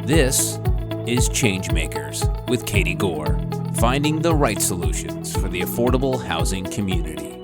This is Changemakers with Katie Gore, finding the right solutions for the affordable housing community.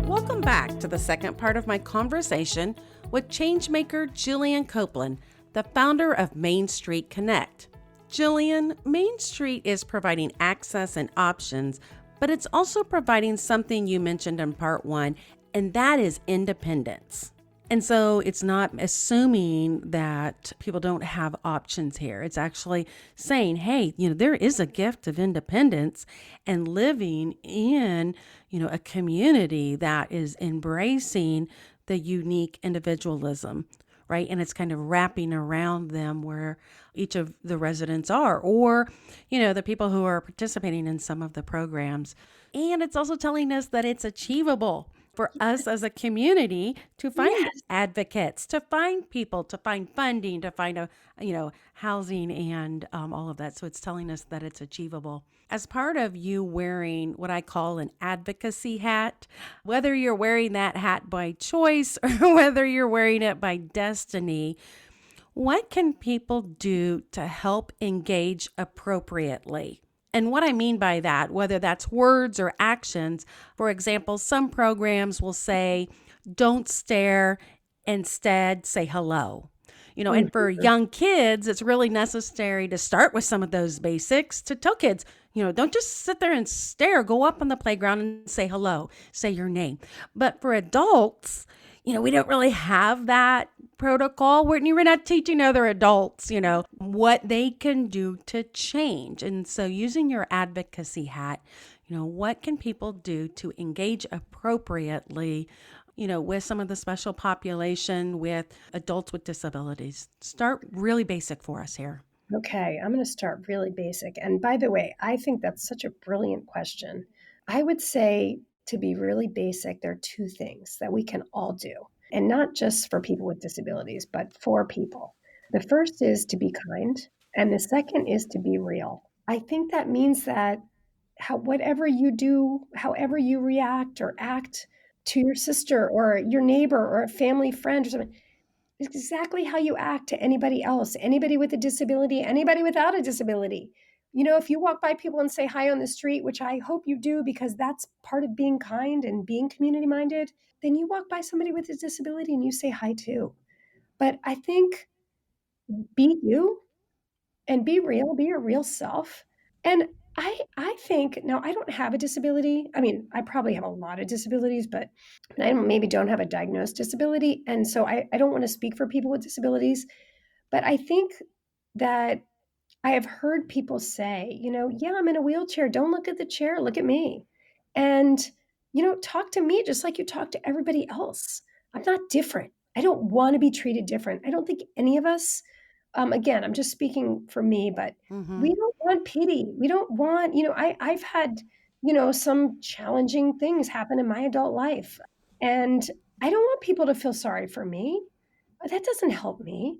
Welcome back to the second part of my conversation with changemaker Jillian Copeland, the founder of Main Street Connect. Jillian, Main Street is providing access and options, but it's also providing something you mentioned in part one, and that is independence. And so it's not assuming that people don't have options here. It's actually saying, hey, there is a gift of independence and living in, a community that is embracing the unique individualism, right? And it's kind of wrapping around them where each of the residents are, or, the people who are participating in some of the programs. And it's also telling us that it's achievable for us as a community to find advocates, to find people, to find funding, to find housing and all of that. So it's telling us that it's achievable. As part of you wearing what I call an advocacy hat, whether you're wearing that hat by choice or whether you're wearing it by destiny, what can people do to help engage appropriately? And what I mean by that, whether that's words or actions, for example, some programs will say, don't stare, instead say hello. And for young kids, it's really necessary to start with some of those basics to tell kids, don't just sit there and stare, go up on the playground and say hello, say your name. But for adults, we don't really have that protocol. We're not teaching other adults, what they can do to change. And so using your advocacy hat, what can people do to engage appropriately, with some of the special population, with adults with disabilities? Start really basic for us here. Okay, I'm going to start really basic. And by the way, I think that's such a brilliant question. I would say, to be really basic, there are two things that we can all do, and not just for people with disabilities, but for people. The first is to be kind, and the second is to be real. I think that means that whatever you do, however you react or act to your sister or your neighbor or a family friend or something, is exactly how you act to anybody else, anybody with a disability, anybody without a disability. If you walk by people and say hi on the street, which I hope you do because that's part of being kind and being community minded, then you walk by somebody with a disability and you say hi too. But I think be you and be real, be your real self. And I think, now I don't have a disability. I mean, I probably have a lot of disabilities, but I maybe don't have a diagnosed disability. And so I don't want to speak for people with disabilities, but I think that I have heard people say, yeah, I'm in a wheelchair. Don't look at the chair. Look at me. And, talk to me just like you talk to everybody else. I'm not different. I don't want to be treated different. I don't think any of us, again, I'm just speaking for me, but we don't want pity. We don't want, I've had, some challenging things happen in my adult life. And I don't want people to feel sorry for me. That doesn't help me.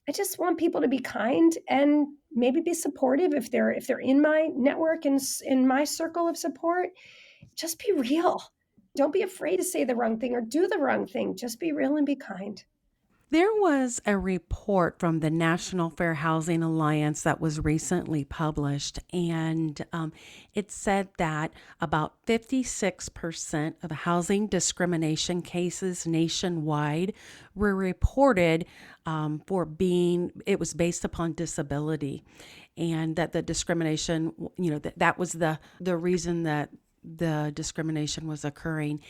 I just want people to be kind and maybe be supportive if they're in my network and in my circle of support. Just be real. Don't be afraid to say the wrong thing or do the wrong thing. Just be real and be kind. There was a report from the National Fair Housing Alliance that was recently published, and it said that about 56% of housing discrimination cases nationwide were reported it was based upon disability, and that the discrimination, that was the reason that the discrimination was occurring.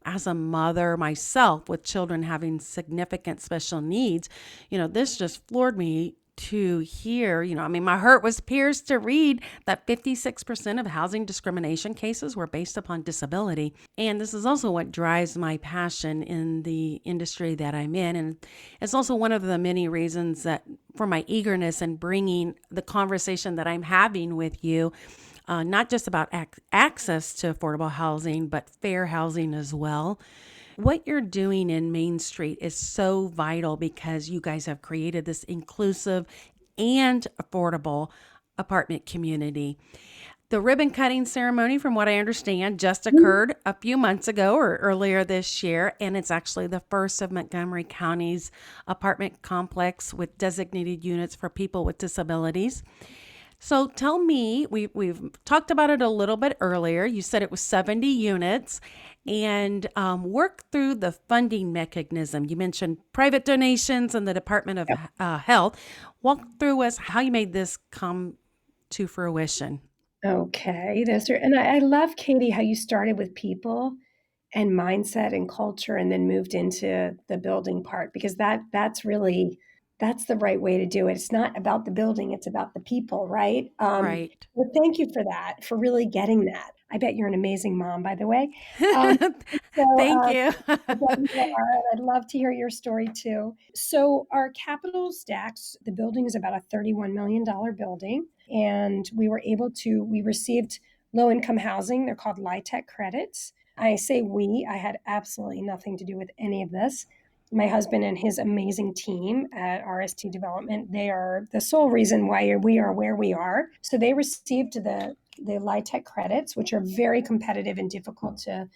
As a mother myself with children having significant special needs, this just floored me to hear, my heart was pierced to read that 56% of housing discrimination cases were based upon disability. And this is also what drives my passion in the industry that I'm in. And it's also one of the many reasons that for my eagerness in bringing the conversation that I'm having with you, not just about access to affordable housing, but fair housing as well. What you're doing in Main Street is so vital because you guys have created this inclusive and affordable apartment community. The ribbon cutting ceremony, from what I understand, just occurred a few months ago or earlier this year, and it's actually the first of Montgomery County's apartment complex with designated units for people with disabilities. So tell me, we've talked about it a little bit earlier. You said it was 70 units, and work through the funding mechanism. You mentioned private donations and the Department of Health. Walk through us how you made this come to fruition. Okay, and I love, Katie, how you started with people and mindset and culture and then moved into the building part, because that's the right way to do it. It's not about the building, it's about the people, right? Right. Well, thank you for that, for really getting that. I bet you're an amazing mom, by the way. Um, so Thank you. I bet you are, and I'd love to hear your story too. So our capital stacks, the building is about a $31 million building, and we received low income housing. They're called LIHTC credits. I say I had absolutely nothing to do with any of this. My husband and his amazing team at RST Development, they are the sole reason why we are where we are. So they received the LIHTC credits, which are very competitive and difficult to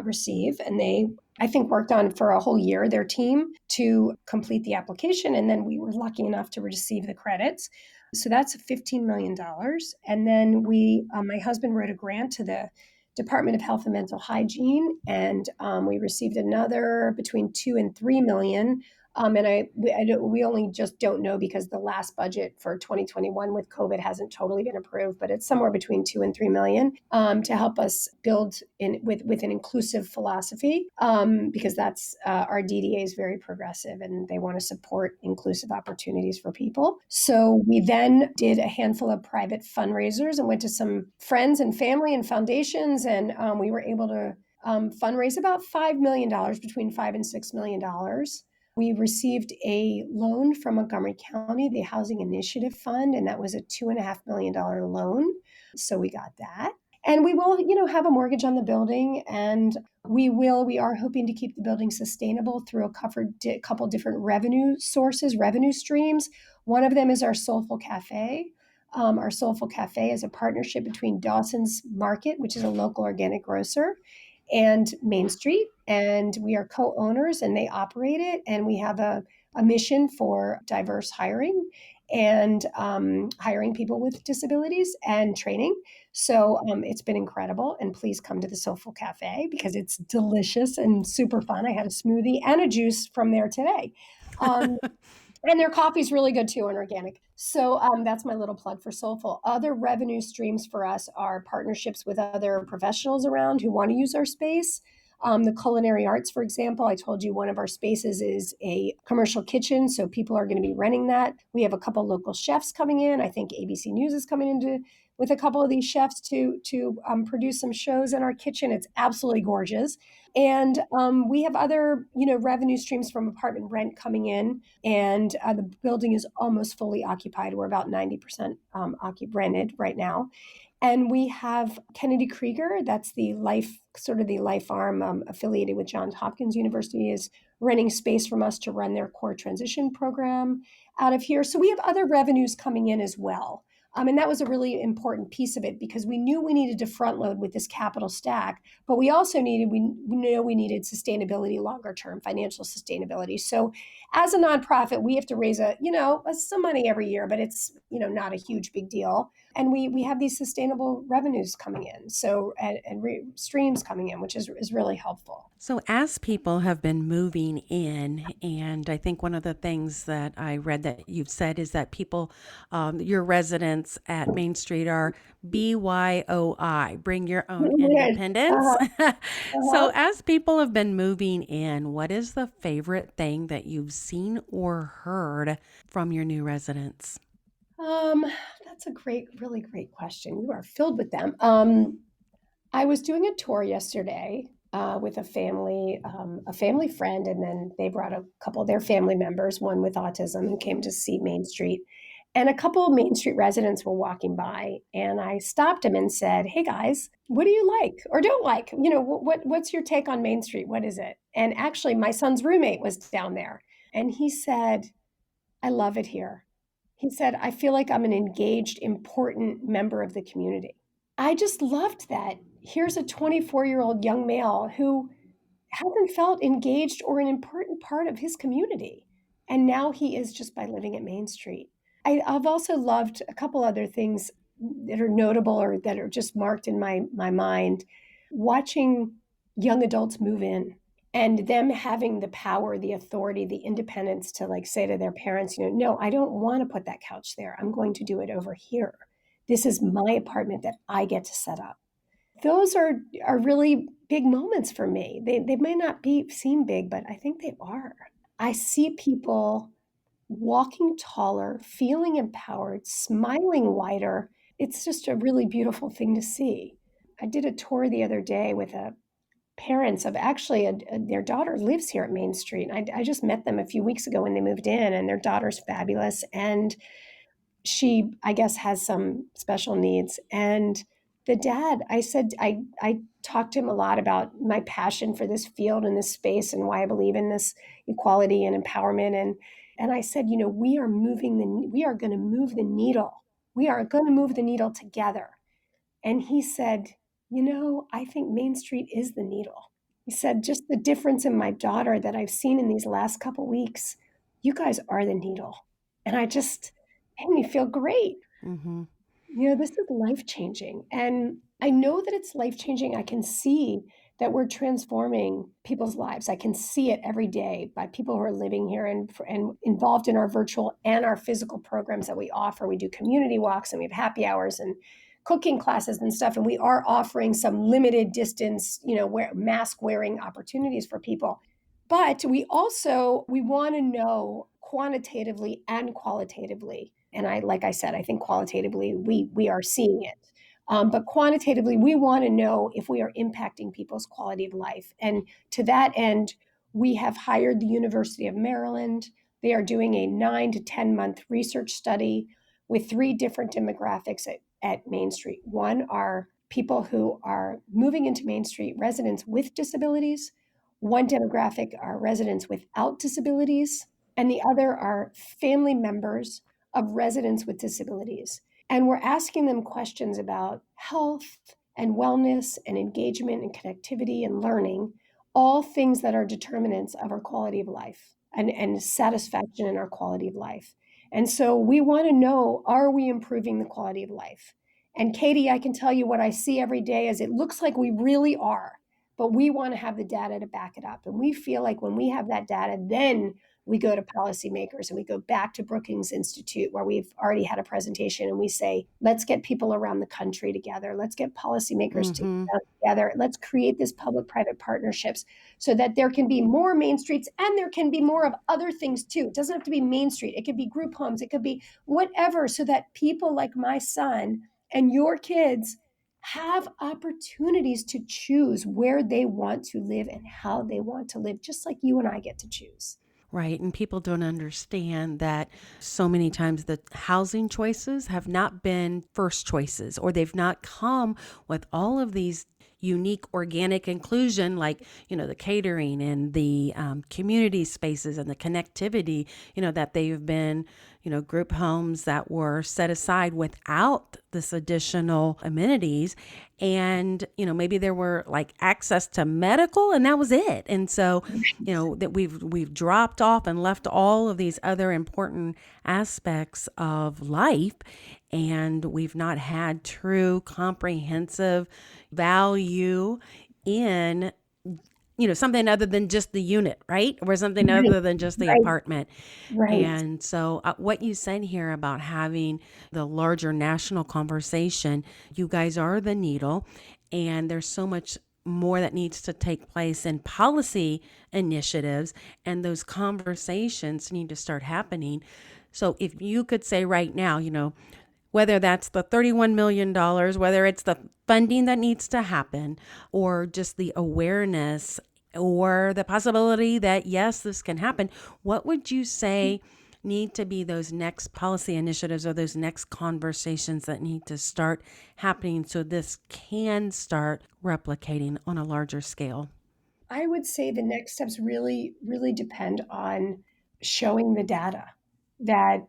receive. And they, I think, worked on for a whole year, their team, to complete the application. And then we were lucky enough to receive the credits. So that's $15 million. And then my husband wrote a grant to the Department of Health and Mental Hygiene, and we received another between 2 and 3 million. We only just don't know because the last budget for 2021 with COVID hasn't totally been approved, but it's somewhere between 2 and 3 million to help us build with an inclusive philosophy, because that's our DDA is very progressive and they want to support inclusive opportunities for people. So we then did a handful of private fundraisers and went to some friends and family and foundations, and we were able to fundraise about $5 million, between $5 and $6 million. We received a loan from Montgomery County, the Housing Initiative Fund, and that was a $2.5 million loan. So we got that. And we will, have a mortgage on the building, and we are hoping to keep the building sustainable through a couple different revenue sources, revenue streams. One of them is our Soulful Cafe. Our Soulful Cafe is a partnership between Dawson's Market, which is a local organic grocer, and Main Street. And we are co-owners and they operate it. And we have a mission for diverse hiring and hiring people with disabilities and training. So it's been incredible. And please come to the Soulful Cafe because it's delicious and super fun. I had a smoothie and a juice from there today. And their coffee's really good too and organic. So that's my little plug for Soulful. Other revenue streams for us are partnerships with other professionals around who want to use our space. The culinary arts, for example, I told you one of our spaces is a commercial kitchen, so people are going to be renting that. We have a couple local chefs coming in. I think ABC News is coming in with a couple of these chefs to produce some shows in our kitchen. It's absolutely gorgeous. And we have other, revenue streams from apartment rent coming in, and the building is almost fully occupied. We're about 90% rented right now. And we have Kennedy Krieger, that's the life arm affiliated with Johns Hopkins University, is renting space from us to run their core transition program out of here. So we have other revenues coming in as well. And that was a really important piece of it because we knew we needed to front load with this capital stack, but we also needed sustainability longer term, financial sustainability. So as a nonprofit, we have to raise some money every year, but it's, not a huge big deal. And we have these sustainable revenues coming in. So, streams coming in, which is really helpful. So, as people have been moving in, and I think one of the things that I read that you've said is that people, your residents at Main Street are BYOI, bring your own independence. So, as people have been moving in, what is the favorite thing that you've seen or heard from your new residents? That's a really great question. You are filled with them. I was doing a tour yesterday with a family friend, and then they brought a couple of their family members, one with autism, who came to see Main Street. And a couple of Main Street residents were walking by, and I stopped them and said, "Hey guys, what do you like or don't like? What's your take on Main Street? What is it?" And actually, my son's roommate was down there, and he said, "I love it here." He said, "I feel like I'm an engaged, important member of the community." I just loved that. Here's a 24-year-old young male who hasn't felt engaged or an important part of his community. And now he is just by living at Main Street. I've also loved a couple other things that are notable or that are just marked in my mind. Watching young adults move in and them having the power, the authority, the independence to like say to their parents, no, I don't want to put that couch there. I'm going to do it over here. This is my apartment that I get to set up. Those are really big moments for me. They may not seem big, but I think they are. I see people walking taller, feeling empowered, smiling wider. It's just a really beautiful thing to see. I did a tour the other day with parents of actually their daughter lives here at Main Street. I just met them a few weeks ago when they moved in, and their daughter's fabulous. And she, I guess, has some special needs. And the dad, I talked to him a lot about my passion for this field and this space and why I believe in this equality and empowerment. And I said, we are going to move the needle. We are going to move the needle together. And he said, I think Main Street is the needle. He said, just the difference in my daughter that I've seen in these last couple weeks, you guys are the needle. And I just made me feel great. Mm-hmm. This is life-changing. And I know that it's life-changing. I can see that we're transforming people's lives. I can see it every day by people who are living here and involved in our virtual and our physical programs that we offer. We do community walks and we have happy hours and cooking classes and stuff. And we are offering some limited distance, mask wearing opportunities for people. But we want to know quantitatively and qualitatively. And like I said, I think qualitatively we are seeing it. But quantitatively, we want to know if we are impacting people's quality of life. And to that end, we have hired the University of Maryland. They are doing a 9 to 10 month research study with 3 different demographics at Main Street. One are people who are moving into Main Street, residents with disabilities. One demographic are residents without disabilities, and the other are family members of residents with disabilities. And we're asking them questions about health and wellness and engagement and connectivity and learning, all things that are determinants of our quality of life and satisfaction in our quality of life. And so we want to know, are we improving the quality of life? And Katie, I can tell you what I see every day is it looks like we really are, but we want to have the data to back it up. And we feel like when we have that data, then we go to policymakers and we go back to Brookings Institute where we've already had a presentation and we say, let's get people around the country together. Let's get policymakers together. Let's create this public-private partnerships so that there can be more Main Streets and there can be more of other things too. It doesn't have to be Main Street. It could be group homes. It could be whatever, so that people like my son and your kids have opportunities to choose where they want to live and how they want to live, just like you and I get to choose. Right. And people don't understand that so many times the housing choices have not been first choices, or they've not come with all of these unique organic inclusion, like, the catering and the community spaces and the connectivity, that they've been, group homes that were set aside without this additional amenities. And, maybe there were like access to medical and that was it. And so, that we've dropped off and left all of these other important aspects of life. And we've not had true comprehensive value in, something other than just the unit, right? Or something other than just the apartment. Right. And so what you said here about having the larger national conversation, you guys are the needle, and there's so much more that needs to take place in policy initiatives, and those conversations need to start happening. So if you could say right now, whether that's the $31 million, whether it's the funding that needs to happen, or just the awareness or the possibility that, yes, this can happen, what would you say need to be those next policy initiatives or those next conversations that need to start happening so this can start replicating on a larger scale? I would say the next steps really, really depend on showing the data that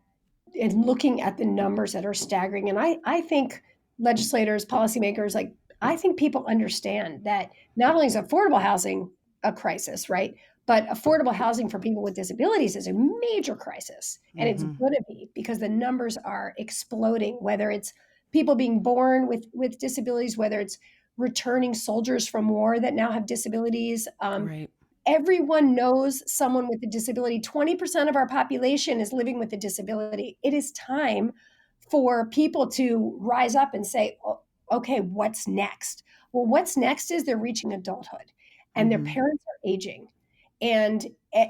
and looking at the numbers that are staggering. And I think legislators, policymakers, like, I think people understand that not only is affordable housing a crisis, right? But affordable housing for people with disabilities is a major crisis. And it's Mm-hmm. going to be, because the numbers are exploding, whether it's people being born with disabilities, whether it's returning soldiers from war that now have disabilities. Right. Everyone knows someone with a disability. 20% of our population is living with a disability. It is time for people to rise up and say, "Oh, okay, what's next?" Well, what's next is they're reaching adulthood and their Mm-hmm. parents are aging. And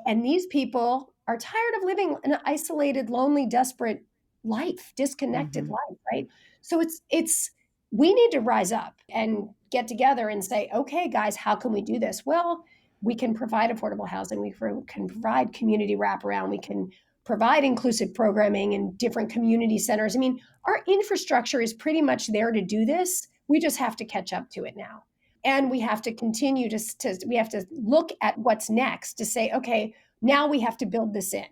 and these people are tired of living an isolated, lonely, desperate life, disconnected Mm-hmm. life, right? So it's we need to rise up and get together and say, "Okay, guys, how can we do this?" Well, we can provide affordable housing, we can provide community wraparound, we can provide inclusive programming in different community centers. I mean, our infrastructure is pretty much there to do this. We just have to catch up to it now. And we have to continue we have to look at what's next to say, okay, now we have to build this in.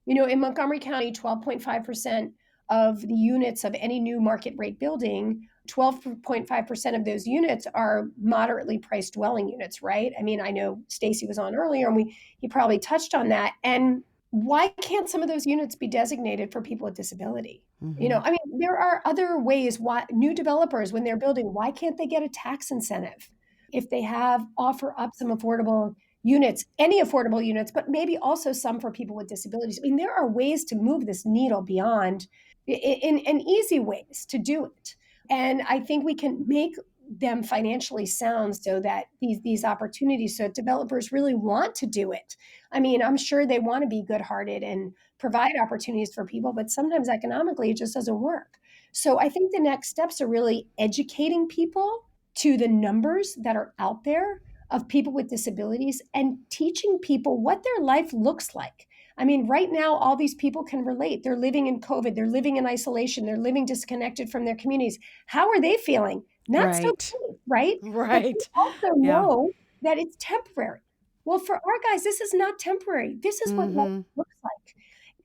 You know, in Montgomery County, 12.5% of the units of any new market rate building, 12.5% of those units are moderately priced dwelling units, right? I mean, I know Stacy was on earlier and he probably touched on that. And why can't some of those units be designated for people with disability? You Mm-hmm. know, I mean, there are other ways. Why new developers, when they're building, why can't they get a tax incentive if they have offer up some affordable units, any affordable units, but maybe also some for people with disabilities? I mean, there are ways to move this needle beyond in easy ways to do it. And I think we can make them financially sound so that these opportunities, so developers really want to do it. I mean, I'm sure they want to be good-hearted and provide opportunities for people, but sometimes economically it just doesn't work. So I think the next steps are really educating people to the numbers that are out there of people with disabilities and teaching people what their life looks like. I mean, right now, all these people can relate. They're living in COVID, they're living in isolation, they're living disconnected from their communities. How are they feeling? Not so Right. great, right? But they Right. also Yeah. know that it's temporary. Well, for our guys, this is not temporary. This is what life Mm-hmm. looks like.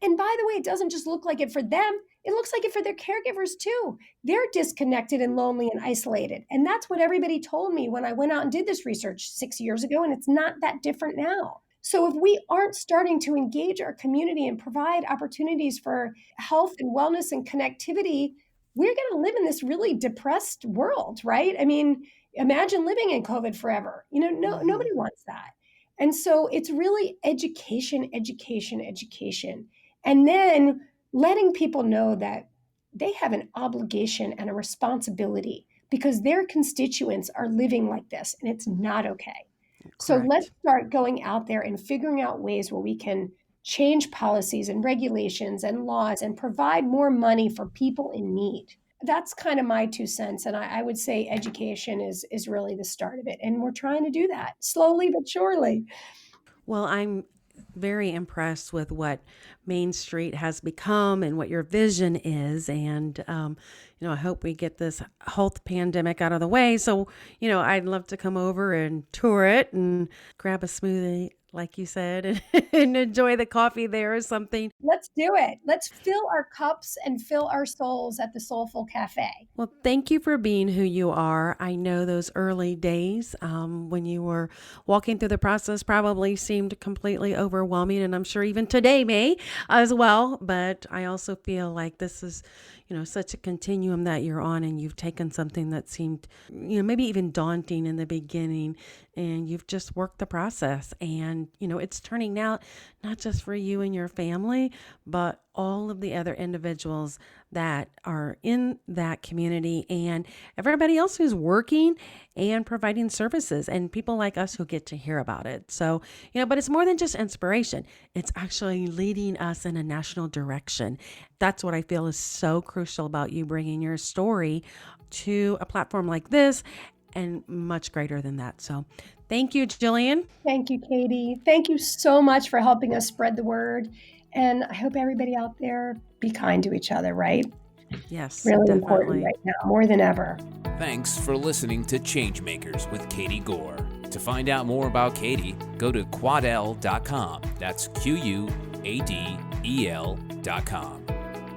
And by the way, it doesn't just look like it for them, it looks like it for their caregivers too. They're disconnected and lonely and isolated. And that's what everybody told me when I went out and did this research 6 years ago. And it's not that different now. So if we aren't starting to engage our community and provide opportunities for health and wellness and connectivity, we're going to live in this really depressed world, right? I mean, imagine living in COVID forever. You know, Mm-hmm. nobody wants that. And so it's really education, education, education. And then letting people know that they have an obligation and a responsibility because their constituents are living like this and it's not okay. So let's Correct. start going out there and figuring out ways where we can change policies and regulations and laws and provide more money for people in need. That's kind of my 2 cents. And I would say education is really the start of it. And we're trying to do that slowly but surely. Well, I'm very impressed with what Main Street has become and what your vision is. And, I hope we get this health pandemic out of the way. So, I'd love to come over and tour it and grab a smoothie, like you said, and enjoy the coffee there or something. Let's do it. Let's fill our cups and fill our souls at the Soulful Cafe. Well, thank you for being who you are. I know those early days when you were walking through the process probably seemed completely overwhelming, and I'm sure even today may as well. But I also feel like this is, such a continuum that you're on, and you've taken something that seemed, maybe even daunting in the beginning, and you've just worked the process, and it's turning out not just for you and your family, but all of the other individuals that are in that community and everybody else who's working and providing services and people like us who get to hear about it. So, but it's more than just inspiration. It's actually leading us in a national direction. That's what I feel is so crucial about you bringing your story to a platform like this and much greater than that. So thank you, Jillian. Thank you, Katie. Thank you so much for helping us spread the word. And I hope everybody out there be kind to each other, right? Yes, Really important definitely. right now, more than ever. Thanks for listening to Changemakers with Katie Gore. To find out more about Katie, go to quadel.com. That's QUADEL.com.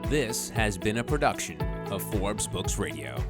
This has been a production of Forbes Books Radio.